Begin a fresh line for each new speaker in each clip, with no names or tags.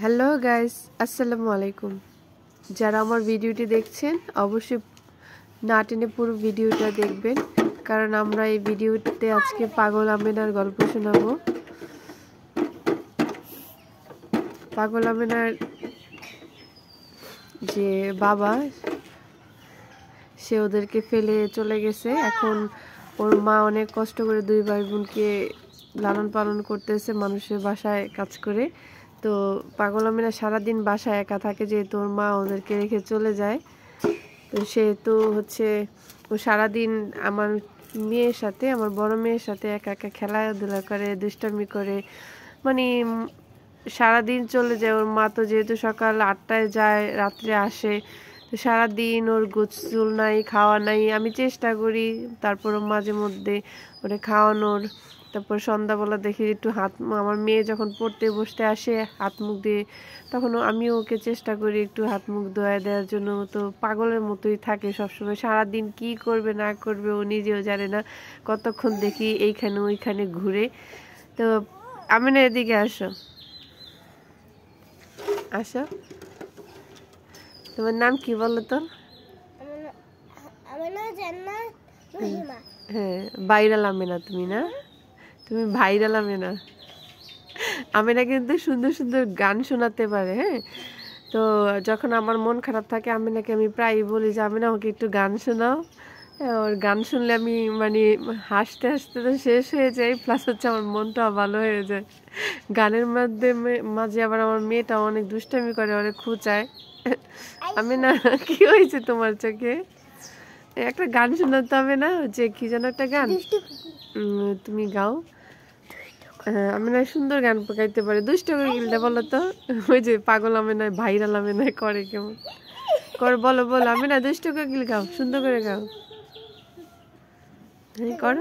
Hello guys, আসসালামু আলাইকুম। যারা আমার ভিডিওটি দেখছেন অবশ্যই না টেনে পুরো ভিডিওটা দেখবেন, কারণ আমরা এই ভিডিওতে আজকে পাগল আমেনার গল্প শোনাবো। পাগল আমেনার যে বাবা, সে ওদেরকে ফেলে চলে গেছে। এখন ওর মা অনেক কষ্ট করে দুই ভাই বোনকে লালন পালন করতেছে, মানুষের বাসায় কাজ করে। তো পাগল আমেনা সারাদিন বাসায় একা থাকে, যেহেতু ওর মা ওদেরকে রেখে চলে যায়। তো সেহেতু ও সারাদিন আমার মেয়ের সাথে, আমার বড় মেয়ের সাথে একা একা খেলাধুলা করে, দুষ্টামি করে, মানে সারাদিন চলে যায়। ওর মা তো যেহেতু সকাল 8টায় যায়, রাত্রে আসে, তো সারাদিন ওর গোসল নাই, খাওয়া নাই। আমি চেষ্টা করি তারপরও মাঝে মধ্যে ওরে খাওয়ানোর। তারপর সন্ধ্যাবেলা দেখি একটু আমার মেয়ে যখন পড়তে বসতে আসে হাত মুখ দিয়ে, তখন আমিও ওকে চেষ্টা করি একটু হাত মুখ ধোয়া দেওয়ার জন্য। তো পাগলের মতোই থাকে সবসময়, সারাদিন কি করবে না করবে ও নিজেও জানে না। কতক্ষণ দেখি এইখানে ওইখানে ঘুরে। তো আমিনা এদিকে আসো, আসো। তোমার নাম কি বলো তো? হ্যাঁ, ভাইরাল আমেনা তুমি না? তুমি ভাইরাল আমেনা। আমেনা কিন্তু সুন্দর সুন্দর গান শোনাতে পারে। হ্যাঁ, তো যখন আমার মন খারাপ থাকে আমেনাকে আমি প্রায়ই বলি যে আমেনা আমাকে একটু গান শোনাও। ওর গান শুনলে আমি মানে হাসতে হাসতে তো শেষ হয়ে যাই, প্লাস হচ্ছে আমার মনটাও ভালো হয়ে যায়। গানের মাঝে আবার আমার মেয়েটা অনেক দুষ্টামি করে, অনেক খুঁচায়। আমেনা, কি হয়েছে তোমার চোখে? একটা গান শোনাতে হবে না, যে কি যেন একটা গান তুমি গাও। আমেনা সুন্দর গান গাইতে পারে। দুষ্ট করে গিলটা বলো তো, ওই যে পাগল আমেনা ভাইরাল আমেনা করে কেমন করে, বলো বলো আমেনা, দুষ্ট করে গিল গাও, সুন্দর করে গাও। করো।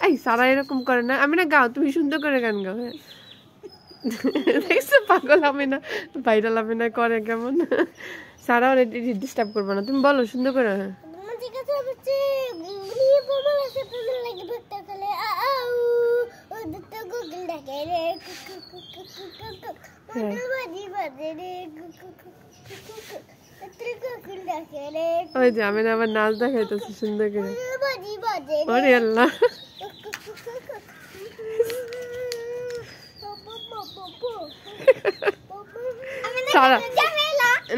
এই সারা এরকম করে না। আমেনা গাও, তুমি সুন্দর করে গান গাও। হ্যাঁ, দেখছো পাগল আমেনা ভাইরাল আমেনা করে কেমন। সারা অনেক ডিস্টার্ব করবে না, তুমি বলো সুন্দর করে। হ্যাঁ, ওই যে আমেনা আবার নাচ দেখাইতেছে সুন্দর করে। ওরে আল্লাহ, সারা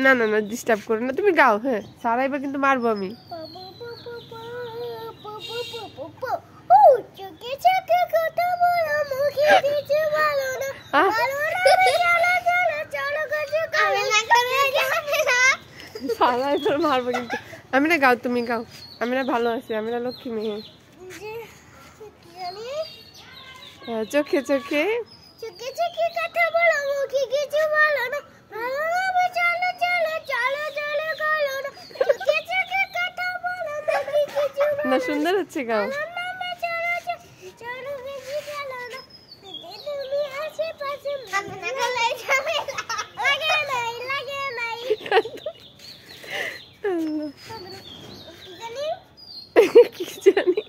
না না না, ডিস্টার্ব করো না, তুমি গাও। হ্যাঁ, সারা এবার কিন্তু মারবো আমি। সারা এবার মারবো কিন্তু। আমিনা গাও, তুমি গাও। আমিনা ভালো আছে, আমিনা লক্ষ্মী মেয়ে। চোখে চোখে কথা বলো, মুখে কিছু বলো না, চলো চলো চলো চলো চলো না, চোখে চোখে কথা বলো, মুখে কিছু বলো না। সুন্দর হচ্ছে, গাও। কি জানি,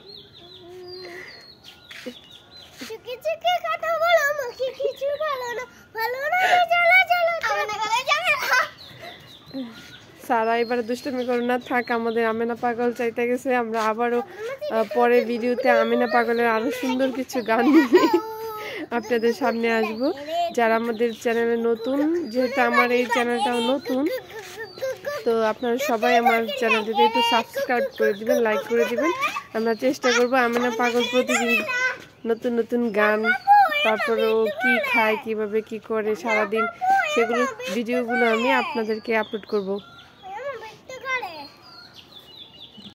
সারা এবারে দুষ্টুমি করো না, থাক। আমাদের আমেনা পাগল চাইতে গেছে। আমরা আবারও পরে ভিডিওতে আমেনা পাগলের আরো সুন্দর কিছু গান নিয়ে আপনাদের সামনে আসব। যারা আমাদের চ্যানেলে নতুন, যেহেতু আমার এই চ্যানেলটাও নতুন, তো আপনারা সবাই আমার চ্যানেলটিতে একটু সাবস্ক্রাইব করে দিবেন, লাইক করে দিবেন। আমরা চেষ্টা করব আমেনা পাগল প্রতিদিন নতুন নতুন গান, তারপরে ও কি খায়, কিভাবে কি করে সারাদিন, সেগুলো ভিডিওগুলো আমি আপনাদেরকে আপলোড করব।